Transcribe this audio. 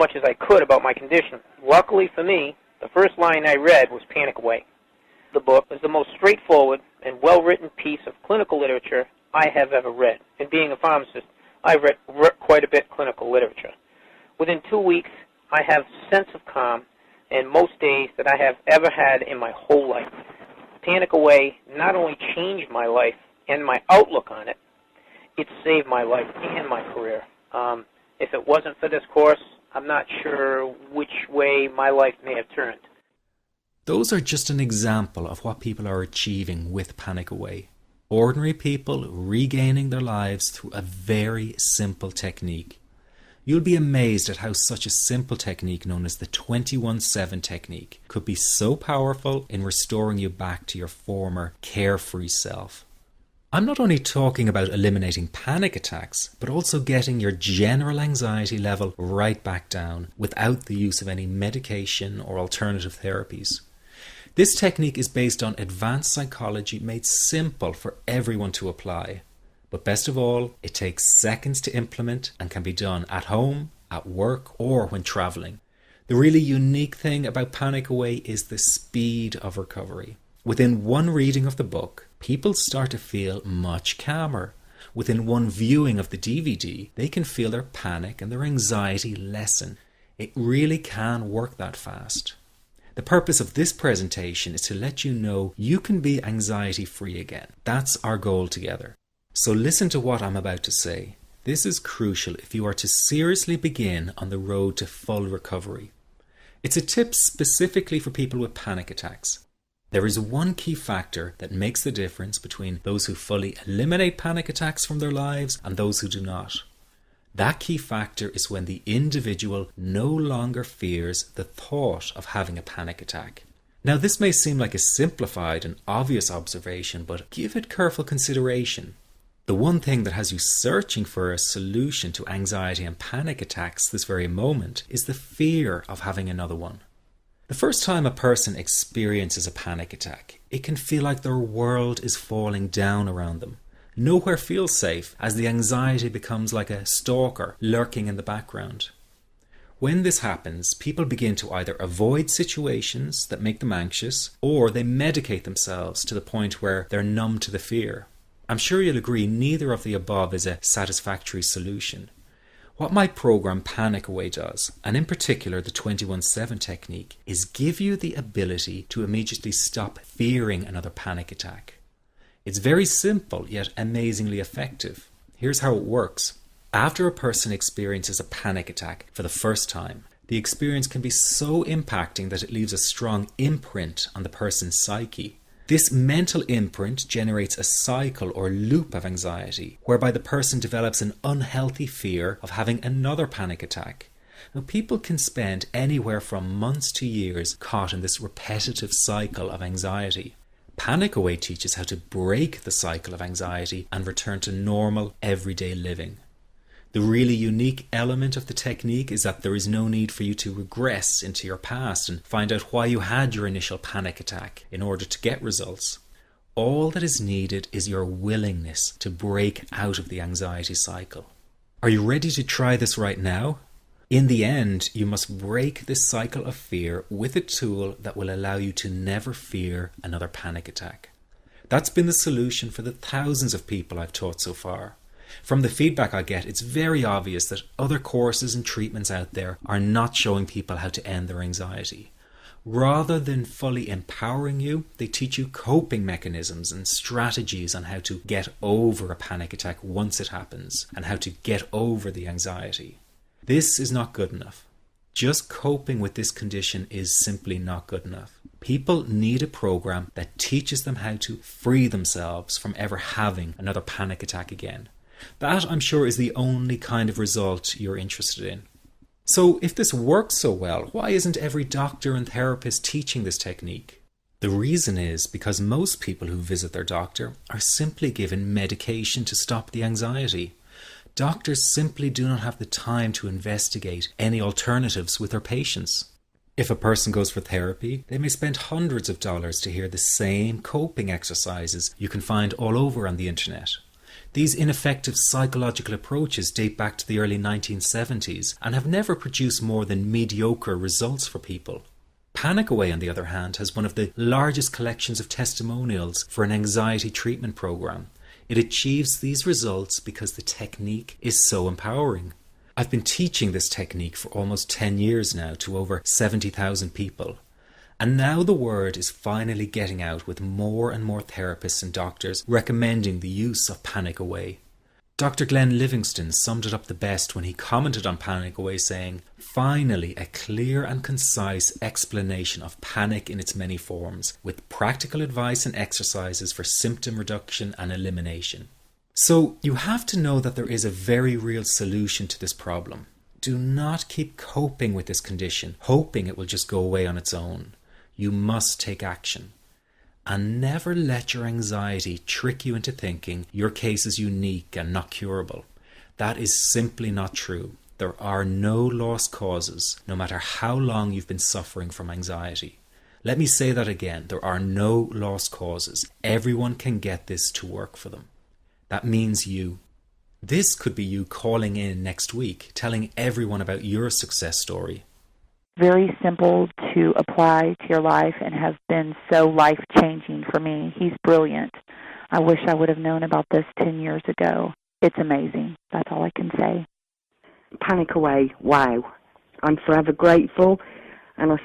much as I could about my condition. Luckily for me, the first line I read was Panic Away. The book is the most straightforward and well-written piece of clinical literature I have ever read. And being a pharmacist, I've read quite a bit of clinical literature. Within 2 weeks, I have a sense of calm in most days that I have ever had in my whole life. Panic Away not only changed my life and my outlook on it, it saved my life and my career. If it wasn't for this course, I'm not sure which way my life may have turned. Those are just an example of what people are achieving with Panic Away. Ordinary people regaining their lives through a very simple technique. You'll be amazed at how such a simple technique known as the 21-7 technique could be so powerful in restoring you back to your former carefree self. I'm not only talking about eliminating panic attacks, but also getting your general anxiety level right back down without the use of any medication or alternative therapies. This technique is based on advanced psychology made simple for everyone to apply. But best of all, it takes seconds to implement and can be done at home, at work, or when traveling. The really unique thing about Panic Away is the speed of recovery. Within one reading of the book, people start to feel much calmer. Within one viewing of the DVD, they can feel their panic and their anxiety lessen. It really can work that fast. The purpose of this presentation is to let you know you can be anxiety-free again. That's our goal together. So listen to what I'm about to say. This is crucial if you are to seriously begin on the road to full recovery. It's a tip specifically for people with panic attacks. There is one key factor that makes the difference between those who fully eliminate panic attacks from their lives and those who do not. That key factor is when the individual no longer fears the thought of having a panic attack. Now, this may seem like a simplified and obvious observation, but give it careful consideration. The one thing that has you searching for a solution to anxiety and panic attacks this very moment is the fear of having another one. The first time a person experiences a panic attack, it can feel like their world is falling down around them. Nowhere feels safe as the anxiety becomes like a stalker lurking in the background. When this happens, people begin to either avoid situations that make them anxious, or they medicate themselves to the point where they're numb to the fear. I'm sure you'll agree neither of the above is a satisfactory solution. What my program Panic Away does, and in particular the 21-7 technique, is give you the ability to immediately stop fearing another panic attack. It's very simple yet amazingly effective. Here's how it works. After a person experiences a panic attack for the first time, the experience can be so impacting that it leaves a strong imprint on the person's psyche. This mental imprint generates a cycle or loop of anxiety, whereby the person develops an unhealthy fear of having another panic attack. Now, people can spend anywhere from months to years caught in this repetitive cycle of anxiety. Panic Away teaches how to break the cycle of anxiety and return to normal, everyday living. The really unique element of the technique is that there is no need for you to regress into your past and find out why you had your initial panic attack in order to get results. All that is needed is your willingness to break out of the anxiety cycle. Are you ready to try this right now? In the end, you must break this cycle of fear with a tool that will allow you to never fear another panic attack. That's been the solution for the thousands of people I've taught so far. From the feedback I get, it's very obvious that other courses and treatments out there are not showing people how to end their anxiety. Rather than fully empowering you, they teach you coping mechanisms and strategies on how to get over a panic attack once it happens and how to get over the anxiety. This is not good enough. Just coping with this condition is simply not good enough. People need a program that teaches them how to free themselves from ever having another panic attack again. That, I'm sure, is the only kind of result you're interested in. So if this works so well, why isn't every doctor and therapist teaching this technique? The reason is because most people who visit their doctor are simply given medication to stop the anxiety. Doctors simply do not have the time to investigate any alternatives with their patients. If a person goes for therapy, they may spend hundreds of dollars to hear the same coping exercises you can find all over on the internet. These ineffective psychological approaches date back to the early 1970s and have never produced more than mediocre results for people. Panic Away, on the other hand, has one of the largest collections of testimonials for an anxiety treatment program. It achieves these results because the technique is so empowering. I've been teaching this technique for almost 10 years now to over 70,000 people. And now the word is finally getting out, with more and more therapists and doctors recommending the use of Panic Away. Dr. Glenn Livingston summed it up the best when he commented on Panic Away, saying, "Finally, a clear and concise explanation of panic in its many forms, with practical advice and exercises for symptom reduction and elimination." So you have to know that there is a very real solution to this problem. Do not keep coping with this condition, hoping it will just go away on its own. You must take action. And never let your anxiety trick you into thinking your case is unique and not curable. That is simply not true. There are no lost causes, no matter how long you've been suffering from anxiety. Let me say that again. There are no lost causes. Everyone can get this to work for them. That means you. This could be you calling in next week, telling everyone about your success story. Very simple to apply to your life and has been so life-changing for me. He's brilliant. I wish I would have known about this 10 years ago. It's amazing. That's all I can say. Panic Away, wow. I'm forever grateful, and I